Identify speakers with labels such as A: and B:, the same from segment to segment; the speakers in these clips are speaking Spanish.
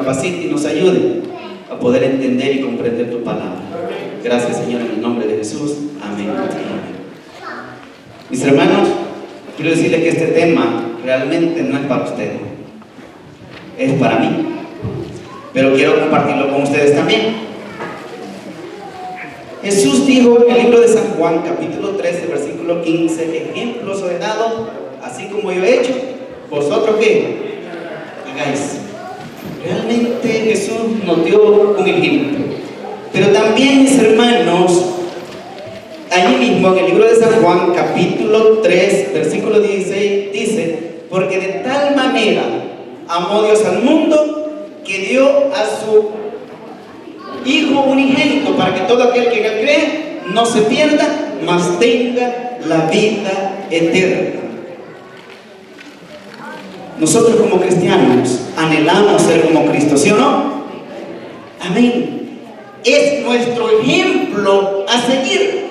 A: capacite y nos ayude a poder entender y comprender tu palabra. Gracias, Señor, en el nombre de Jesús. Amén. Mis hermanos, quiero decirles que este tema realmente no es para ustedes, es para mí, pero quiero compartirlo con ustedes también. Jesús dijo en el libro de San Juan, capítulo 13, versículo 15: ejemplos os he dado, así como yo he hecho, vosotros ¿qué? Hagáis. Realmente Jesús nos dio un ejemplo, pero también, mis hermanos, allí mismo en el libro de San Juan, capítulo 3, versículo 16, dice: porque de tal manera amó Dios al mundo, que dio a su Hijo unigénito, para que todo aquel que cree no se pierda, mas tenga la vida eterna. Nosotros como cristianos anhelamos ser como Cristo, ¿sí o no? Amén. Es nuestro ejemplo a seguir,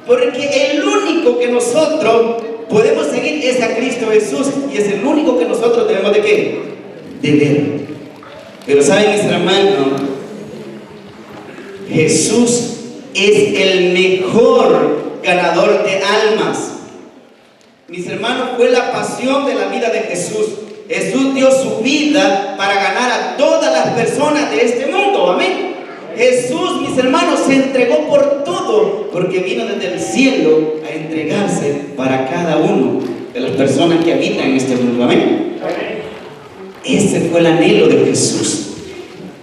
A: porque el único que nosotros podemos seguir es a Cristo Jesús, y es el único que nosotros debemos de ¿qué? De ver. Pero saben, mis hermanos, Jesús es el mejor ganador de almas. Mis hermanos, fue la pasión de la vida de Jesús. Jesús dio su vida para ganar a todas las personas de este mundo. Amén. Jesús, mis hermanos, se entregó por todo, porque vino desde el cielo a entregarse para cada uno de las personas que habitan en este mundo. Amén. Ese fue el anhelo de Jesús.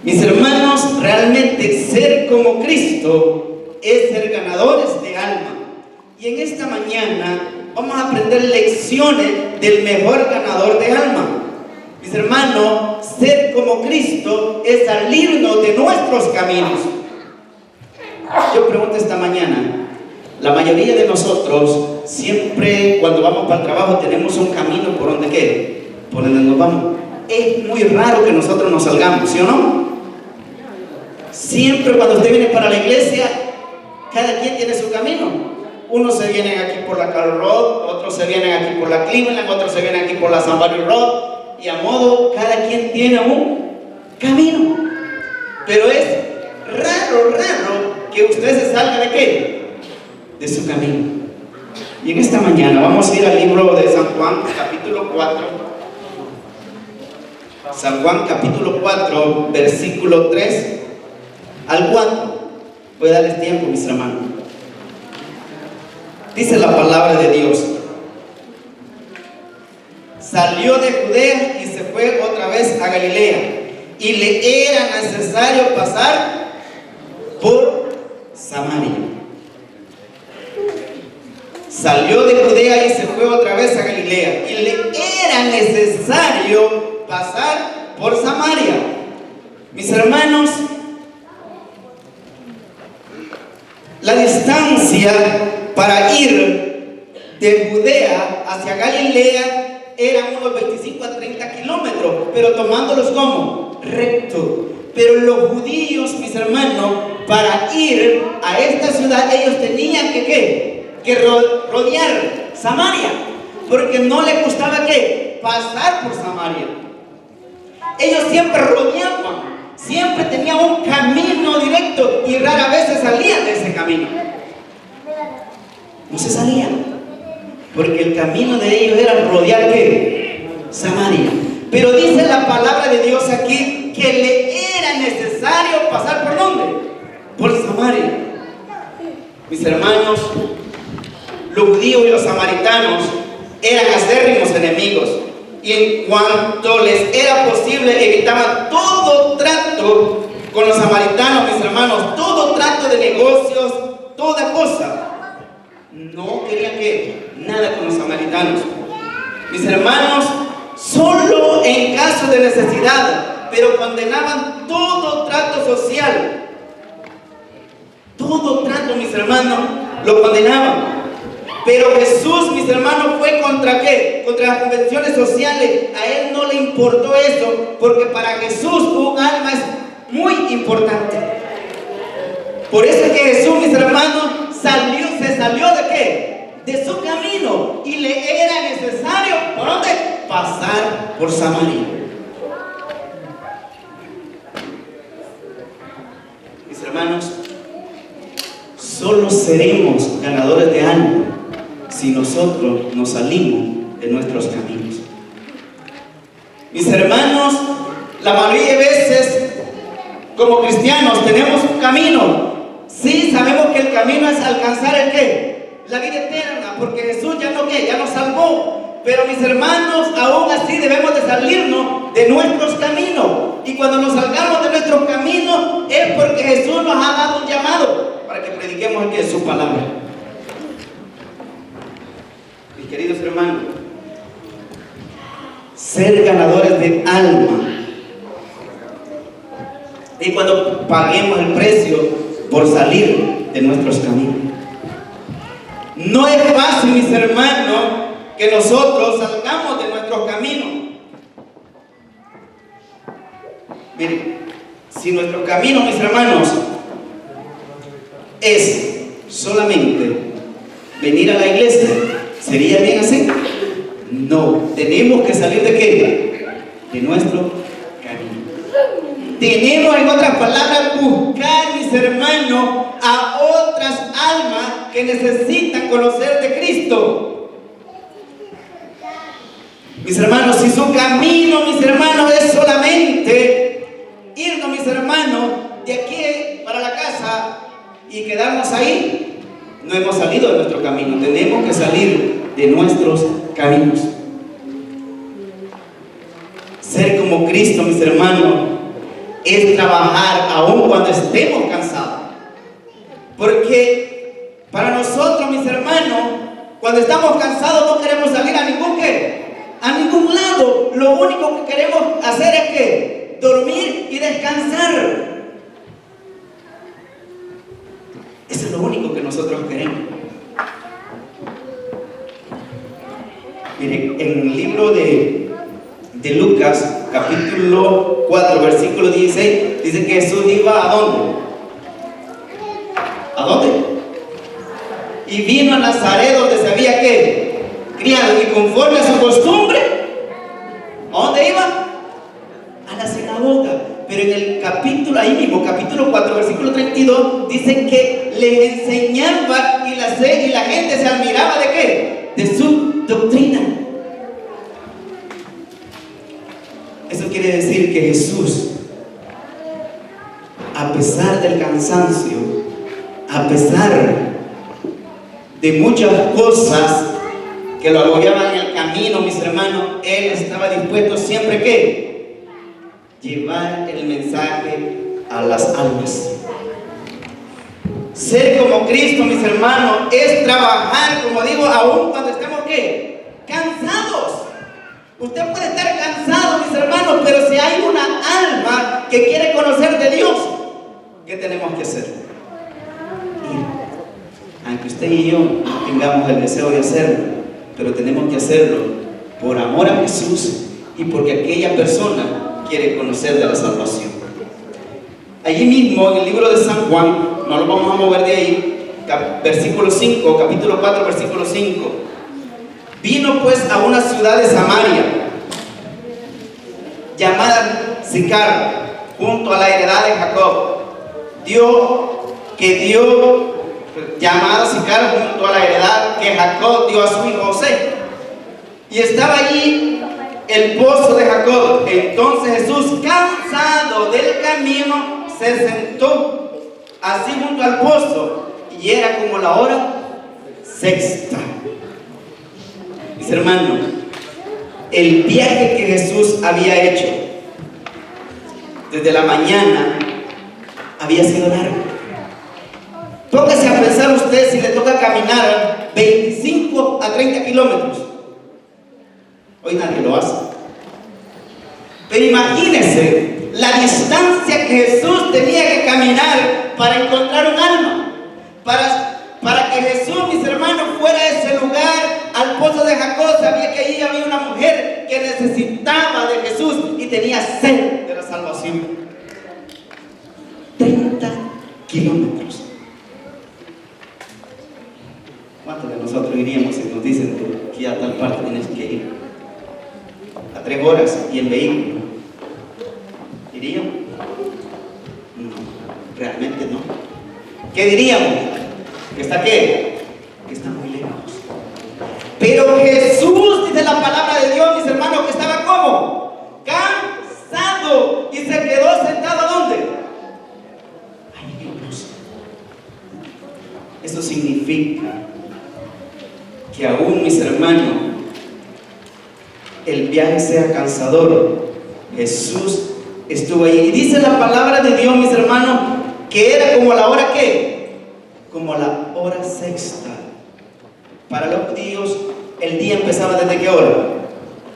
A: Mis hermanos, realmente ser como Cristo es ser ganadores de alma. Y en esta mañana vamos a aprender lecciones del mejor ganador de alma. Mis hermanos, ser como Cristo es salirnos de nuestros caminos. Yo pregunto esta mañana, la mayoría de nosotros siempre cuando vamos para el trabajo tenemos un camino por donde ¿qué? Por donde nos vamos. Es muy raro que nosotros nos salgamos, ¿sí o no? Siempre cuando usted viene para la iglesia, cada quien tiene su camino. Unos se vienen aquí por la Carl Road, otros se vienen aquí por la Cleveland, otros se vienen aquí por la San Barrio Road, y a modo, cada quien tiene un camino. Pero es raro que usted se salga de ¿qué? De su camino. Y en esta mañana vamos a ir al libro de San Juan, capítulo 4. San Juan, capítulo 4, versículo 3 al 4. Voy a darles tiempo, mis hermanos. Dice la palabra de Dios: salió de Judea y se fue otra vez a Galilea, y le era necesario pasar por Samaria. Salió de Judea y se fue otra vez a Galilea, y le era necesario pasar por Samaria. Mis hermanos, la distancia para ir de Judea hacia Galilea eran unos 25 a 30 kilómetros, pero tomándolos como recto. Pero los judíos, mis hermanos, para ir a esta ciudad, ellos tenían que ¿qué? Que rodear Samaria, porque no les gustaba ¿qué? Pasar por Samaria. Ellos siempre rodeaban, siempre tenían un camino directo y rara vez se salían de ese camino. No se salían, porque el camino de ellos era rodear ¿qué? Samaria. Pero dice la palabra de Dios aquí que le era necesario pasar ¿por dónde? Por Samaria. Mis hermanos, los judíos y los samaritanos eran acérrimos enemigos, y en cuanto les era posible evitaban todo trato con los samaritanos, mis hermanos, todo trato de negocios, toda cosa. No querían que nada con los samaritanos. Mis hermanos, solo en caso de necesidad, pero condenaban todo trato social. Todo trato, mis hermanos, lo condenaban. Pero Jesús, mis hermanos, fue contra ¿qué? Contra las convenciones sociales. A él no le importó eso, porque para Jesús un alma es muy importante. Por eso es que Jesús, mis hermanos, se salió de ¿qué? De su camino, y le era necesario ¿por dónde? Pasar por Samaria. Mis hermanos, solo seremos ganadores de alma si nosotros nos salimos de nuestros caminos. Mis hermanos, la mayoría de veces como cristianos tenemos un camino. Sí, sabemos que el camino es alcanzar el ¿qué? La vida eterna, porque Jesús ya no ¿qué? Ya nos salvó. Pero mis hermanos, aún así debemos de salirnos de nuestros caminos. Y cuando nos salgamos de nuestros caminos es porque Jesús nos ha dado un llamado para que prediquemos el que es su palabra. Mis queridos hermanos, ser ganadores de alma. Y cuando paguemos el precio por salir de nuestros caminos. No es fácil, mis hermanos, que nosotros salgamos de nuestros caminos. Miren, si nuestro camino, mis hermanos, es solamente venir a la iglesia, ¿sería bien así? No, tenemos que salir ¿de qué? De nuestro camino. Tenemos, en otras palabras, buscar, mis hermanos, a otras almas que necesitan conocer de Cristo. Mis hermanos, si su camino, mis hermanos, es solamente irnos, mis hermanos, de aquí para la casa y quedarnos ahí, no hemos salido de nuestro camino. Tenemos que salir de nuestros caminos. Ser como Cristo, mis hermanos, es trabajar aún cuando estemos cansados. Porque para nosotros, mis hermanos, cuando estamos cansados no queremos salir a ningún ¿qué? A ningún lado. Lo único que queremos hacer es ¿qué? Dormir y descansar. Eso es lo único que nosotros queremos. Miren, en el libro de Lucas, capítulo 4, versículo 16, dice que Jesús iba ¿a dónde? ¿A dónde? Y vino a Nazaret, donde se había ¿qué? Criado, y conforme a su costumbre, ¿a dónde iba? A la sinagoga. Pero en el capítulo, ahí mismo, capítulo 4, versículo 32, dice que le enseñaba y la gente se admiraba ¿de qué? De su doctrina. Eso quiere decir que Jesús, a pesar del cansancio, a pesar de muchas cosas que lo agobiaban en el camino, mis hermanos, Él estaba dispuesto siempre ¿qué? Llevar el mensaje a las almas. Ser como Cristo, mis hermanos, es trabajar, como digo, aún cuando estemos ¿qué? Cansados. Usted puede estar cansado, mis hermanos, pero si hay una alma que quiere conocer de Dios, ¿qué tenemos que hacer? Ir. Aunque usted y yo no tengamos el deseo de hacerlo, pero tenemos que hacerlo por amor a Jesús y porque aquella persona quiere conocer de la salvación. Allí mismo, en el libro de San Juan, no lo vamos a mover de ahí, versículo 5, capítulo 4, versículo 5. Vino pues a una ciudad de Samaria, llamada Sicar, junto a la heredad de Jacob. Llamada Sicar, junto a la heredad que Jacob dio a su hijo José. Y estaba allí el pozo de Jacob. Entonces Jesús, cansado del camino, se sentó así junto al pozo, y era como la hora sexta. Mis hermanos, el viaje que Jesús había hecho desde la mañana había sido largo. Póngase a pensar usted si le toca caminar 25 a 30 kilómetros. Hoy nadie lo hace. Pero imagínese la distancia que Jesús tenía que caminar para encontrar un alma. Para que Jesús, mis hermanos, fuera a ese lugar, al pozo de Jacob, sabía que allí había una mujer que necesitaba de Jesús y tenía sed de la salvación. 30 kilómetros. ¿Cuántos de nosotros iríamos si nos dicen que a tal parte tienes que ir? A 3 horas y en vehículo. ¿Iríamos? No. Realmente no. ¿Qué diríamos? ¿Que está qué? Que está muy lejos. Pero Jesús, dice la palabra de Dios, mis hermanos, que estaba ¿cómo? Cansado, y se quedó sentado ¿a dónde? Ahí en el pozo. Eso significa que aún, mis hermanos, el viaje sea cansador, Jesús estuvo ahí. Y dice la palabra de Dios, mis hermanos, que era como la hora ¿qué? Como la hora sexta. Para los judíos, el día empezaba ¿desde qué hora?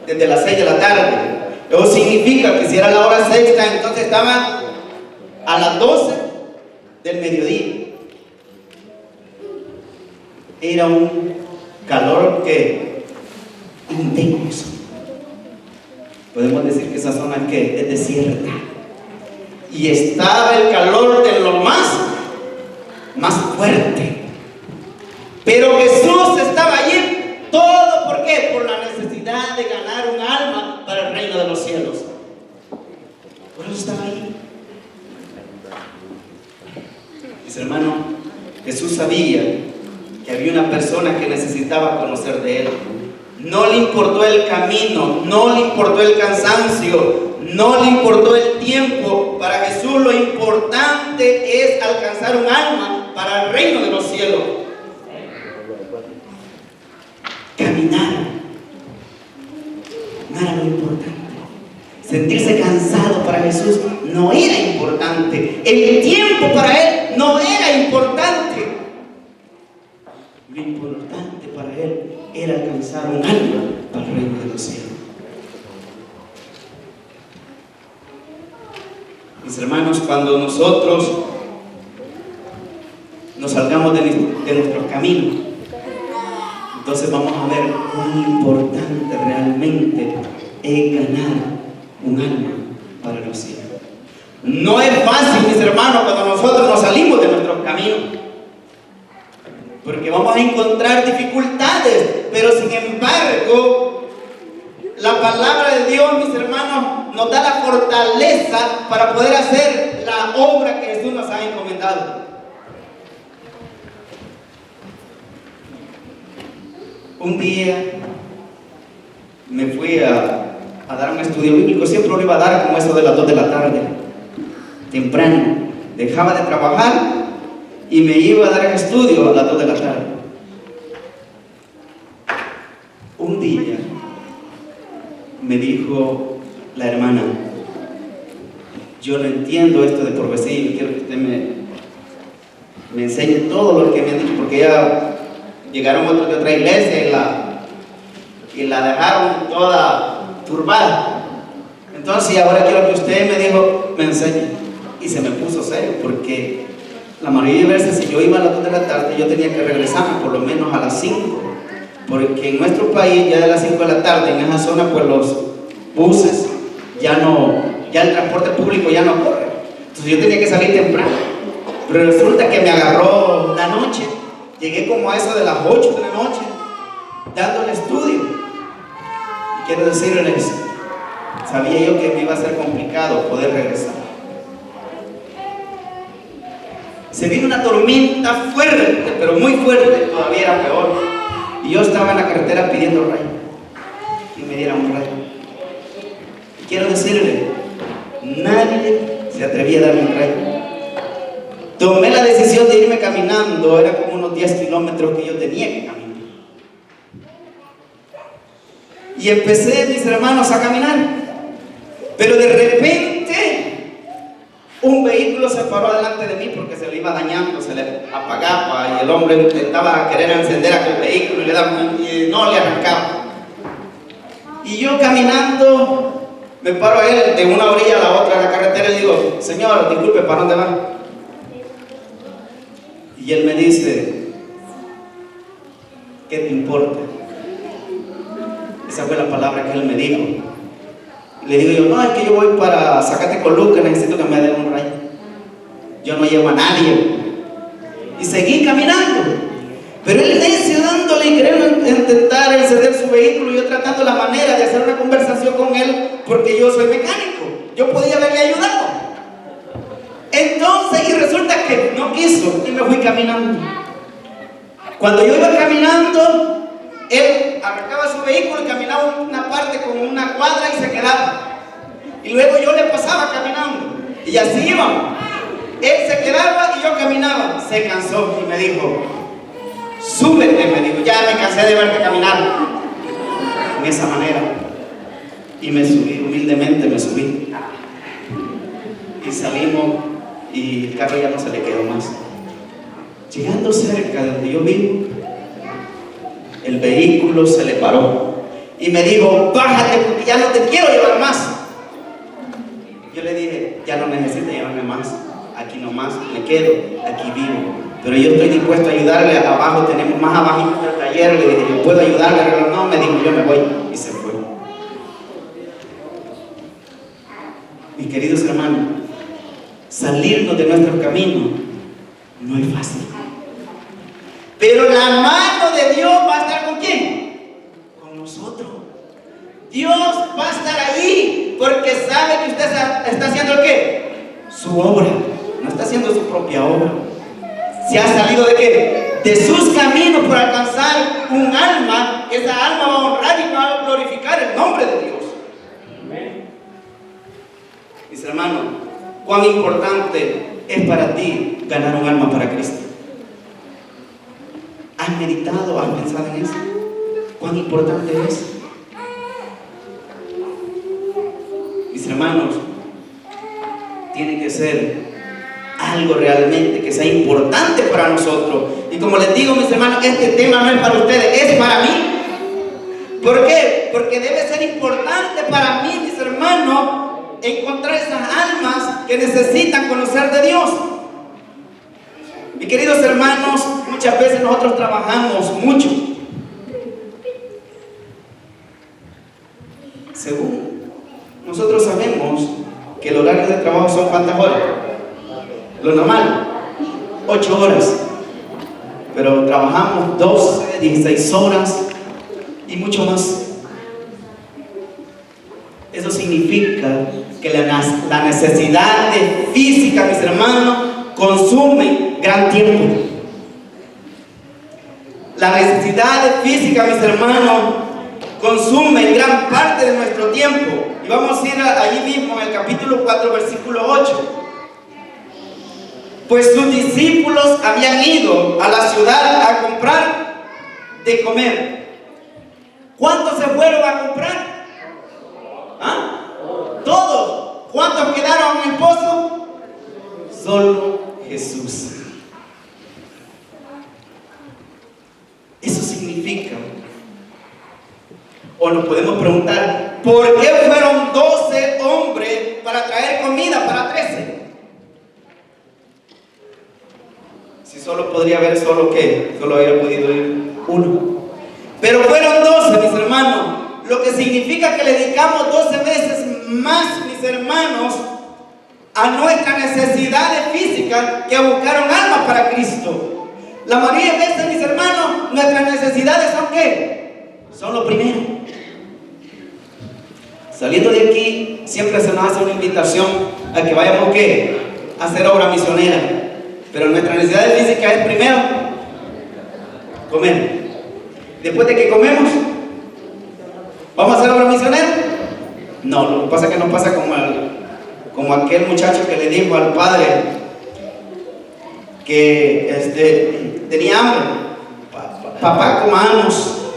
A: Desde las 6 de la tarde. Eso significa que si era la hora sexta, entonces estaba a las 12 del mediodía. Era un calor que intenso. Podemos decir que esa zona que es desierta. Y estaba el calor de lo más fuerte. Pero Jesús estaba allí, todo ¿por qué? Por la necesidad de ganar un alma para el reino de los cielos. Por eso estaba allí. Mis hermanos, Jesús sabía que había una persona que necesitaba conocer de Él. No le importó el camino, no le importó el cansancio, no le importó el tiempo. Para Jesús lo importante es alcanzar un alma para el reino de los cielos. Caminar no era lo importante. Sentirse cansado para Jesús no era importante. El tiempo para Él no era importante. Lo importante para Él era alcanzar un alma para el reino de los cielos. Mis hermanos, cuando nosotros nos salgamos de nuestros caminos, entonces vamos a ver cuán importante realmente es ganar un alma para los cielos. No es fácil, mis hermanos, cuando nosotros nos salimos de nuestros caminos, porque vamos a encontrar dificultades, pero sin embargo, la palabra de Dios, mis hermanos, nos da la fortaleza para poder hacer la obra que Jesús nos ha encomendado. Un día me fui a dar un estudio bíblico. Siempre lo iba a dar como eso de las 2 de la tarde, temprano. Dejaba de trabajar y me iba a dar el estudio a las 2 de la tarde. Un día me dijo la hermana: yo no entiendo esto de profecía y quiero que usted me enseñe todo lo que me han dicho, porque ya llegaron otros de otra iglesia y la dejaron toda turbada. Entonces ahora quiero que usted me enseñe. Y se me puso serio, porque la mayoría de veces si yo iba a las 2 de la tarde, yo tenía que regresarme por lo menos a las 5, porque en nuestro país ya de las 5 de la tarde en esa zona pues los buses ya el transporte público ya no corre. Entonces yo tenía que salir temprano, pero resulta que me agarró la noche. Llegué como a eso de las 8 de la noche dando el estudio. Y quiero decirles, sabía yo que me iba a ser complicado poder regresar. Se vino una tormenta fuerte, pero muy fuerte, todavía era peor. Y yo estaba en la carretera pidiendo rayo, y me dieran un rayo. Y quiero decirle, nadie se atrevía a darme un rayo. Tomé la decisión de irme caminando, era como unos 10 kilómetros que yo tenía que caminar. Y empecé, mis hermanos, a caminar. Pero de repente, un vehículo se paró delante de mí porque se le iba dañando, se le apagaba y el hombre intentaba querer encender aquel vehículo y no le arrancaba. Y yo caminando, me paro a él de una orilla a la otra de la carretera y le digo: señor, disculpe, ¿para dónde va? Y él me dice: ¿qué te importa? Esa fue la palabra que él me dijo. Y le digo yo: no, es que yo voy para Zacatecoluca, necesito que me den un rayo. Yo no llevo a nadie. Y seguí caminando. Pero él necio dándole y queriendo intentar encender su vehículo, y yo tratando la manera de hacer una conversación con él, porque yo soy mecánico. Yo podía haberle ayudado. Entonces, y resulta caminando. Cuando yo iba caminando, él arrancaba su vehículo y caminaba una parte como una cuadra y se quedaba. Y luego yo le pasaba caminando. Y así íbamos. Él se quedaba y yo caminaba. Se cansó y me dijo, súbete, me dijo, ya me cansé de verte caminar. En esa manera. Y me subí, humildemente me subí. Y salimos y el carro ya no se le quedó más. Llegando cerca de donde yo vivo, el vehículo se le paró. Y me dijo, bájate porque ya no te quiero llevar más. Yo le dije, ya no necesito llevarme más. Aquí nomás me quedo, aquí vivo. Pero yo estoy dispuesto a ayudarle. Abajo tenemos más abajo en el taller. Le dije, yo puedo ayudarle. Pero no, me dijo, yo me voy. Y se fue. Mis queridos hermanos, salirnos de nuestro camino no es fácil. Pero la mano de Dios va a estar ¿con quién? Con nosotros. Dios va a estar ahí porque sabe que usted está haciendo ¿el qué? Su obra. No está haciendo su propia obra. Se ha salido ¿de qué? De sus caminos por alcanzar un alma. Esa alma va a honrar y va a glorificar el nombre de Dios. Mis hermanos, cuán importante es para ti ganar un alma para Cristo. ¿Has meditado, has pensado en eso? ¿Cuán importante es? Mis hermanos, tiene que ser algo realmente que sea importante para nosotros. Y como les digo, mis hermanos, este tema no es para ustedes, es para mí. ¿Por qué? Porque debe ser importante para mí, mis hermanos, encontrar esas almas que necesitan conocer de Dios. Mis queridos hermanos, muchas veces nosotros trabajamos mucho. Según nosotros sabemos que el horario de trabajo son ¿cuántas horas? Lo normal, 8 horas. Pero trabajamos 12, 16 horas y mucho más. Eso significa que la necesidad física, mis hermanos, consume gran tiempo. La necesidad física, mis hermanos, consume gran parte de nuestro tiempo. Y vamos a ir allí mismo en el capítulo 4, versículo 8. Pues sus discípulos habían ido a la ciudad a comprar de comer. ¿Cuántos se fueron a comprar? ¿Ah? Todos. ¿Cuántos quedaron en el pozo? Solo Jesús. Eso significa, o nos podemos preguntar, ¿por qué fueron 12 hombres para traer comida para 13? Si solo podría haber solo había podido ir uno. Pero fueron 12, mis hermanos. Lo que significa que le dedicamos 12 veces más, mis hermanos, a nuestra necesidad física que a buscar un alma para Cristo. La mayoría de veces, mis hermanos, nuestras necesidades son ¿qué? Son lo primero. Saliendo de aquí, siempre se nos hace una invitación a que vayamos ¿qué? A hacer obra misionera. Pero nuestra necesidad física es primero comer. Después de que comemos, ¿vamos a hacer obra misionera? No, lo que pasa es que nos pasa como aquel muchacho que le dijo al padre que tenía hambre. Papá, comamos.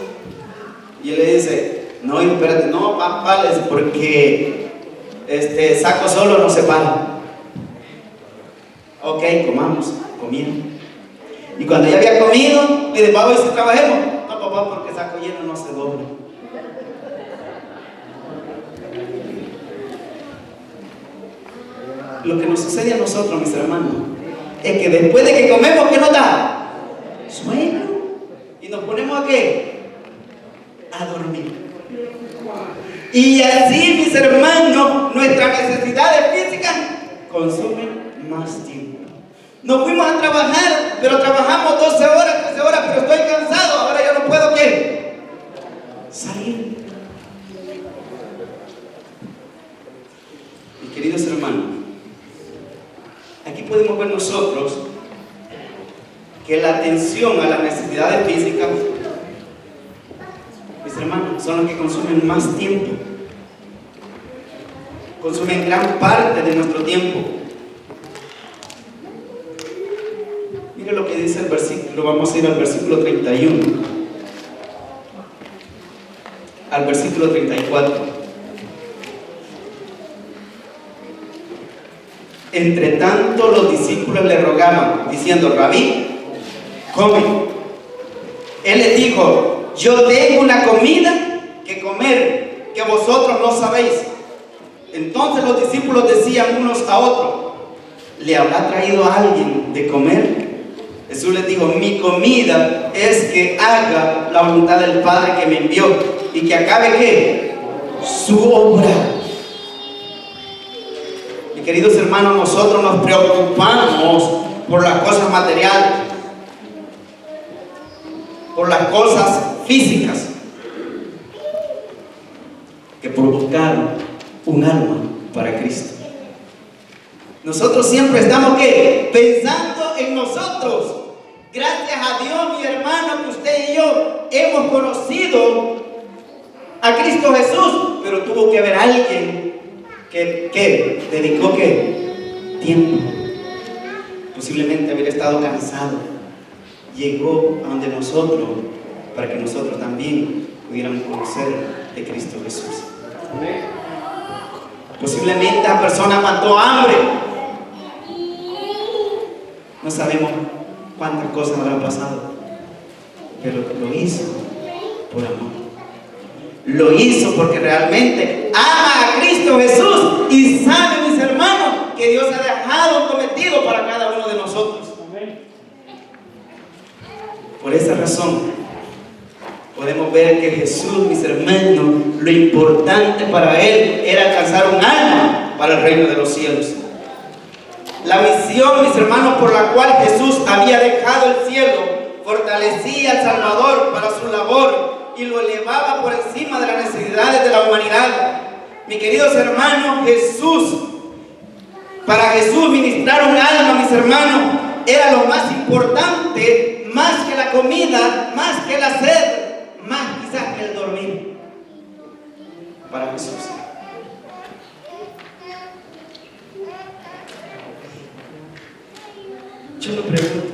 A: Y él le dice, no, espérate, no, papá, porque saco solo no se para. Ok, comamos, comieron. Y cuando ya había comido, le dije, vamos, ¿y si trabajemos? No, papá, porque saco lleno no se dobla. Lo que nos sucede a nosotros, mis hermanos, es que después de que comemos, ¿qué nos da? Sueño. Y nos ponemos ¿a qué? A dormir. Y así, mis hermanos, nuestras necesidades físicas consumen más tiempo. Nos fuimos a trabajar, pero trabajamos 12 horas, 13 horas, pero estoy cansado, ahora ya no puedo ¿qué? Salir. Mis queridos hermanos, aquí podemos ver nosotros que la atención a las necesidades físicas, mis hermanos, son los que consumen más tiempo, consumen gran parte de nuestro tiempo. Mire lo que dice el versículo, vamos a ir al versículo 31, al versículo 34. Entre tanto los discípulos le rogaban, diciendo: Rabí, come. Él les dijo: yo tengo una comida que comer que vosotros no sabéis. Entonces los discípulos decían unos a otros: ¿le habrá traído a alguien de comer? Jesús les dijo: mi comida es que haga la voluntad del Padre que me envió y que acabe ¿qué? Su obra. Mis queridos hermanos, nosotros nos preocupamos por las cosas materiales, por las cosas físicas, que por buscar un alma para Cristo. Nosotros siempre estamos ¿qué? Pensando en nosotros. Gracias a Dios, mi hermano, que usted y yo hemos conocido a Cristo Jesús, pero tuvo que haber alguien que dedicó ¿qué? Tiempo. Posiblemente haber estado cansado. Llegó a donde nosotros para que nosotros también pudiéramos conocer de Cristo Jesús. Posiblemente la persona mató hambre. No sabemos cuántas cosas habrán pasado, pero lo hizo por amor. Lo hizo porque realmente ama a Cristo Jesús y sabe, mis hermanos, que Dios ha dejado un cometido para cada uno de nosotros. Por esa razón podemos ver que Jesús, mis hermanos, lo importante para Él era alcanzar un alma para el reino de los cielos. La misión, mis hermanos, por la cual Jesús había dejado el cielo, fortalecía al Salvador para su labor y lo elevaba por encima de las necesidades de la humanidad. Mis queridos hermanos, para Jesús ministrar un alma, mis hermanos, era lo más importante, más que la comida, más que la sed, más quizás que el dormir. Para Jesús. Yo lo pregunto,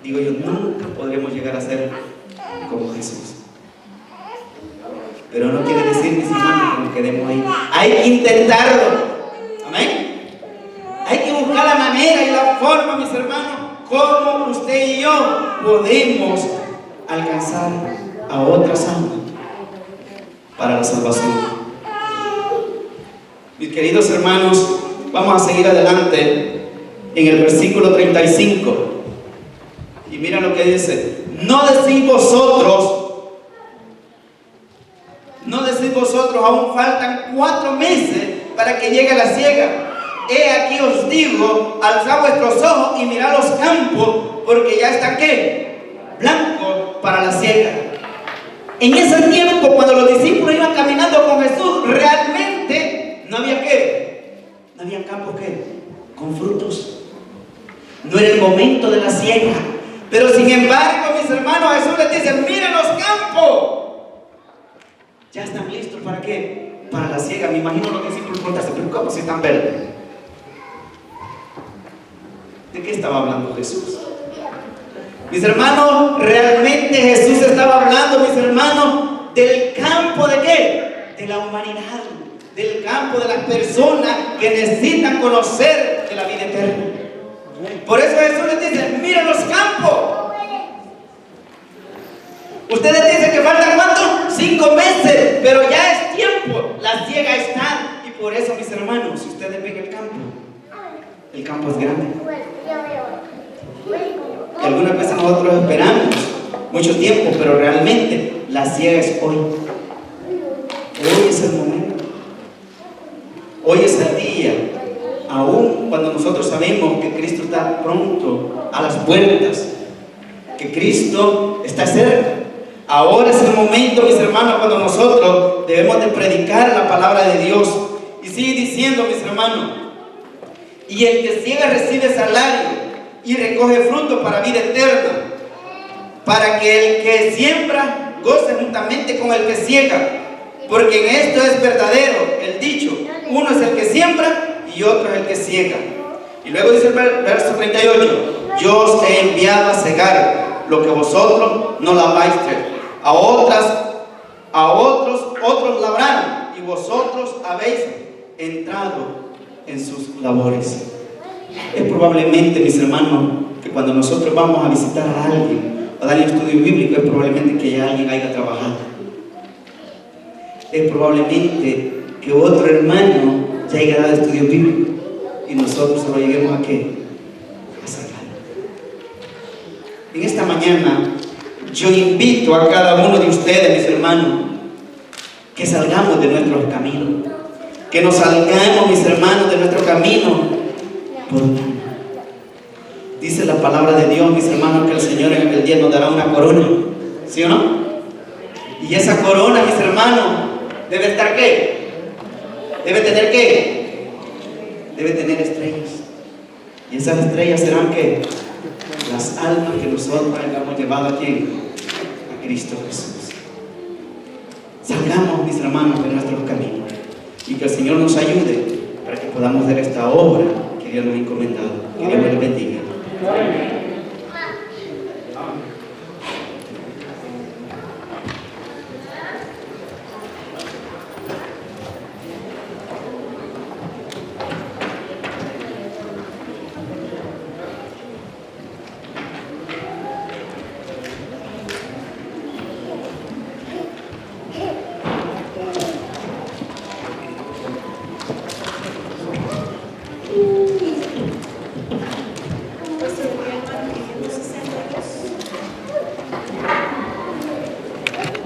A: digo yo, nunca podremos llegar a ser como Jesús. Pero no quiere decir, mis hermanos, que nos quedemos ahí. Hay que intentarlo. Amén. Hay que buscar la manera y la forma, mis hermanos, como usted y yo podemos alcanzar a otras almas para la salvación. Mis queridos hermanos, vamos a seguir adelante en el versículo 35. Y mira lo que dice: no decís vosotros, aún faltan 4 meses para que llegue la siega. He aquí os digo, alzad vuestros ojos y mirad los campos, porque ya está ¿qué? Blanco para la siega. En ese tiempo, cuando los discípulos iban caminando con Jesús, realmente no había ¿qué? No había campos ¿qué? Con frutos. No era el momento de la siega. Pero sin embargo, mis hermanos, Jesús les dice: miren los campos. Ya están listos ¿para qué? Para la siega. Me imagino los discípulos preguntarse: pero ¿cómo si están verdes? ¿De qué estaba hablando Jesús? Mis hermanos, realmente Jesús estaba hablando, mis hermanos, del campo ¿de qué? De la humanidad, del campo de las personas que necesitan conocer de la vida eterna. Por eso Jesús les dice: miren los campos. Ustedes dicen que faltan ¿cuánto? 5 meses, pero ya es tiempo, la siega está. Y por eso, mis hermanos, si ustedes ven el campo es grande. Y algunas veces nosotros esperamos mucho tiempo, pero realmente la siega es hoy. Hoy es el momento. Hoy es el día. Aún cuando nosotros sabemos que Cristo está pronto a las puertas, que Cristo está cerca. Ahora es el momento, mis hermanos, cuando nosotros debemos de predicar la palabra de Dios. Y sigue diciendo, mis hermanos: y el que ciega recibe salario, y recoge fruto para vida eterna, para que el que siembra goce juntamente con el que ciega, porque en esto es verdadero el dicho: uno es el que siembra y otro es el que ciega. Y luego dice el verso 38: yo os he enviado a cegar lo que vosotros no labráis, otros labraron, y vosotros habéis entrado en sus labores. Es probablemente, mis hermanos, que cuando nosotros vamos a visitar a alguien o darle estudio bíblico, es probablemente que ya alguien haya trabajado. Es probablemente que otro hermano ya haya dado estudio bíblico y nosotros solo lleguemos a ¿qué? A salvar. En esta mañana yo invito a cada uno de ustedes, mis hermanos, que salgamos de nuestros caminos, que nos salgamos, mis hermanos, de nuestro camino. Dice la palabra de Dios, mis hermanos, que el Señor en aquel día nos dará una corona, ¿sí o no? Y esa corona, mis hermanos, debe estar ¿qué? Debe tener ¿qué? Debe tener estrellas. Y esas estrellas serán ¿qué? Las almas que nosotros hayamos llevado aquí a Cristo Jesús. Salgamos, mis hermanos, de nuestros caminos y que el Señor nos ayude para que podamos ver esta obra que Dios nos ha encomendado. Que Dios nos bendiga.